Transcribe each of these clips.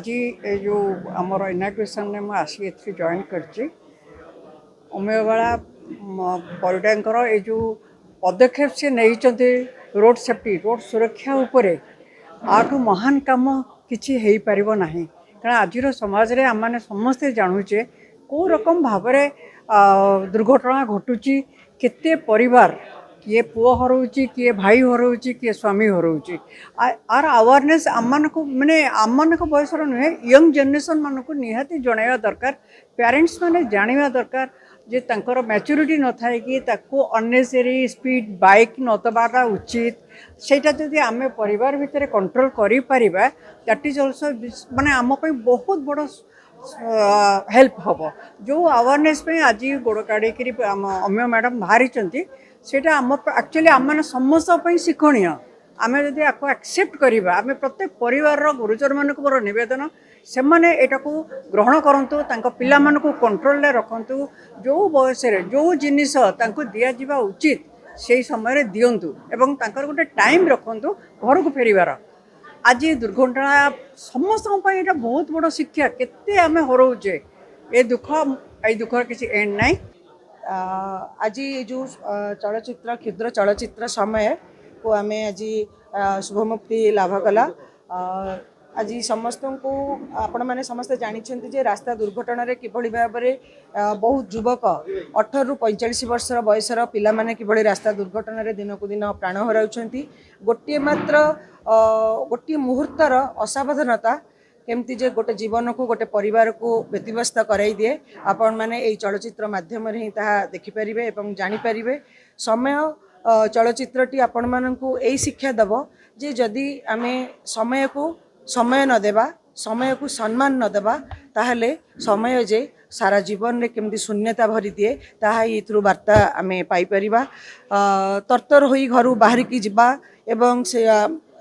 आज ये जो आमर इनाग्रेसन में मुझे जॉइन कर उमेयवाड़ा परिडाकर ये जो पदक्षेप से नहीं रोड सेफ्टी रोड सुरक्षा उपरे आठू महान काम किसी हो पार ना कारण आज समाज रे आम मैंने समस्ते जानूचे कौ रकम भाव दुर्घटना घटुची केते परिवार किए पुओ हरौची किए भाई हरौची किए स्वामी हरौची आर अवेयरनेस आम को माने आम बयस नुहे यंग जनरेशन मान को निहाती जनवा दरकार पेरेंट्स माने जानिबा दरकार जे तांकर मैच्योरिटी न थाए कि ताको अननेसेसरी स्पीड बाइक न दबाटा उचित सेटा जदि आम परिवार भितर कंट्रोल करि परिबा दैट इज आल्सो माने आम पई बहुत बड़ हेल्प हम जो अवेयरनेस पे आज गोड़ काढ़ी अम्य मैडम बाहरी सेटा आम एक्चुअली आम मैंने समस्त शिक्षणीय आम जदि आपको एक्सेप्ट करवा आम प्रत्येक परिवार गुरुजन मानक मोर नवेदन से मैंने एटा को ग्रहण करूँ पिला को कंट्रोल रखु जो बयस जो जिनिस दि जा उचित से समय दिंतु एवं गोटे टाइम रखु घर को फेरबार आज दुर्घटना समस्त ये बहुत बड़ शिक्षा केते आम हरौचे ये दुख किसी एंड ना आज जो चलचित्र क्षुद्र चलचित्र समय को आम आज शुभमुक्ति लाभ कला आज समस्त को आपण मैंने समस्ते जानते जे रास्ता दुर्घटना किभली भाव में बहुत युवक 18 ରୁ 45 वर्षर बयसर पिला माने किभली रास्ता दुर्घटना दिन को दिन प्राण हराउछंती गोटे मात्र गोटे मुहूर्तर असावधानता केमती जे गोटे जीवन को गोटे परिवार को व्यतिव्यस्त कराई दिए आपण माने एई चलचित्र माध्यम रे ही ताहा देखि परिबे एवं जानि परिबे समय चलचित्रटी आपण माननकु एई शिक्षा दबो जे जदि आमे समय न देबा समय को सम्मान न देबा ताहले समय जे सारा जीवन रे केमती शून्यता भरी दिए ताहा इथरु वार्ता आमे पाई परिबा तरतर होई घरु बाहर की जिबा एवं से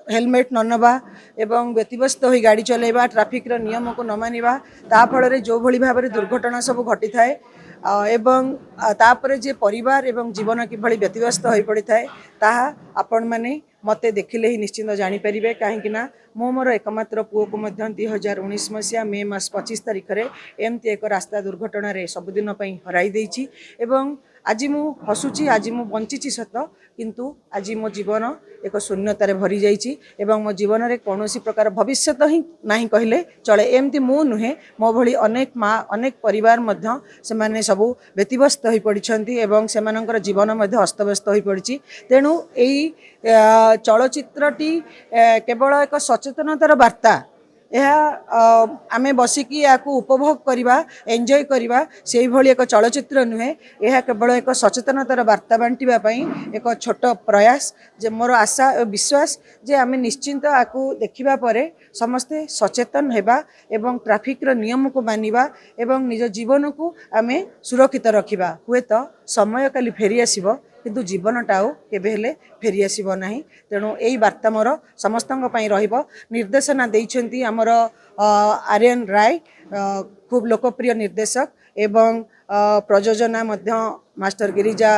हेलमेट न नवा एवं व्यतिव्यस्त हो गाड़ी चलेबा ट्रैफिक रो नियम को न मानिबा ता फल जो भली भाव में दुर्घटना सब घटी थाए एवं तापरे जे परिवार एवं जीवन किभली व्यतिव्यस्त हो पड़ी थाए ताहा आपण माने मते देखिले ही निश्चिंत जानी परिबे काहेकि ना मो मोर एकमात्र पुओ को 2019 मसीहा मे मास 25 तारिख रे एमती एक रास्ता दुर्घटना रे सबुदिन पई हराई देछि एवं आज मु हसुची आज मु बंचिची सत किंतु आज मो जीवन एक शून्यतार भरी जाइछि एवं मो जीवन रे कौनसी प्रकार भविष्यत ही नहीं कहले चले एमती मु नुहे मो भली अनेक माँ अनेक परिवार मध्य से माने सबु व्यतिव्यस्त हो पड़िछंती एवं सेमानंकर जीवन मध्य अस्तव्यस्त हो पड़िछि तेणु एई चलचित्रटी केवल एक सचेतनतार वार्ता आमे बसिकी या उपभोग करवा एंजॉय करवा से भली एक चलचित्र नुहे यह केवल एक सचेतनतार वार्ता बांटिबा पई एक छोट प्रयास जे मोर आशा और विश्वास जे आमे निश्चिंत आकु देखिबा परे समस्ते सचेतन हेबा एवं ट्रैफिक रो नियम को मानिबा एवं निज जीवन को आमे सुरक्षित रखिबा हुए तो समय काली फेरी आसीबो किंतु जीवनटा केबे हेले फेरी आसीबो नाही तेणु एई वार्ता मोर समस्तଙ୍କ ପାଇଁ ରହିବ निर्देशना देइछंती हमर आर्यन राय खूब लोकप्रिय निर्देशक एवं प्रयोजना मध्य master Girija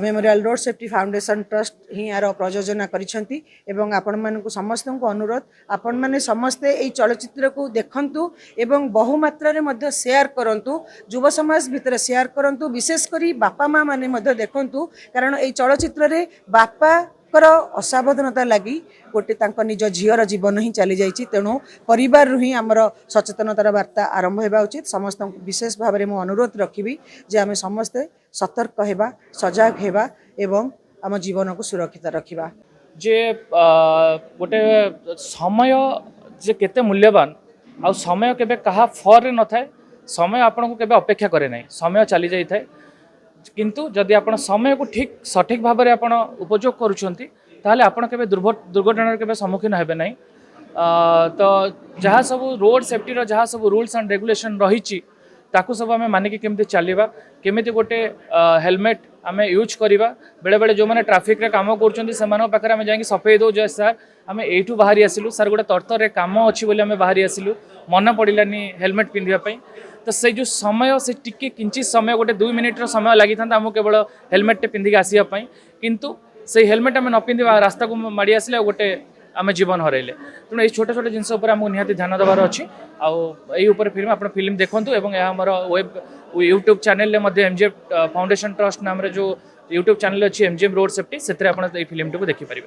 memorial road safety foundation trust ही यार प्रयोजना करिछंती एवं आपण मानकु समस्त को अनुरोध आपण माने समस्ते एई चलचित्र को देखंतु एवं बहु मात्रा रे मध्य शेयर करंतु युवा समाज भितर शेयर करंतु विशेष करी बापा माँ माने मध्य देखंतु कारण एई चलचित्र रे बापा असावधानता लगी गोटे निज झीर जीवन ही चली जाइए तेणु परिवार ही आमर सचेतनतार वार्ता आरंभ होगा उचित समस्त विशेष भाव में मु अनुरोध रखी जे आम समस्ते सतर्क होगा सजग होगा एवं आम जीवन को सुरक्षित रखा जे गोटे समय जे केते मूल्यवान आ समय केबे कहा फर न थाए समय आपन को केबे अपेक्षा करे नहीं समय चली जाई थाए किंतु जदि आपण समय को ठीक सठिक भाव में आपण उपयोग करुछंती ताहले आपण केबे दुर्घटना केबे सम्मुखीन हेबे नहीं तो जहाँ सब रोड सेफ्टी रो जहाँ सब रूल्स एंड रेगुलेशन रही ताकू सब आम मानिकी केमती चलवा केमिति गोटे हेलमेट आम यूज करवा बेले बेले जो मैंने ट्रैफिक रे काम कर आम जाकि सफेई दो जे सर आम एठू बाहरी आसिलु सर गोटे तरतर काम अच्छी बोली आम बाहरी आसिलु मन पड़ानी हेलमेट पिंधापी तो से जो समय से टिके किंचित समय गोटे 2 मिनिट समय लगी था आमको केवल हेलमेट टे पिंधिक आसापी किंतु से हेलमेट आम न पिंधा रास्ता को माड़ी आसिले गोटे आम जीवन हरइले तेणु ये छोटे छोटे जिनस आमको निहाती ध्यान देवार अच्छी आउपर फिल्म आप फिल्म देखूँ और आमर web YouTube channel MGM foundation trust नाम जो यूट्यूब चैनल अच्छी एमजीएम रोड सेफ्टी से फिल्म टी देखिपारे।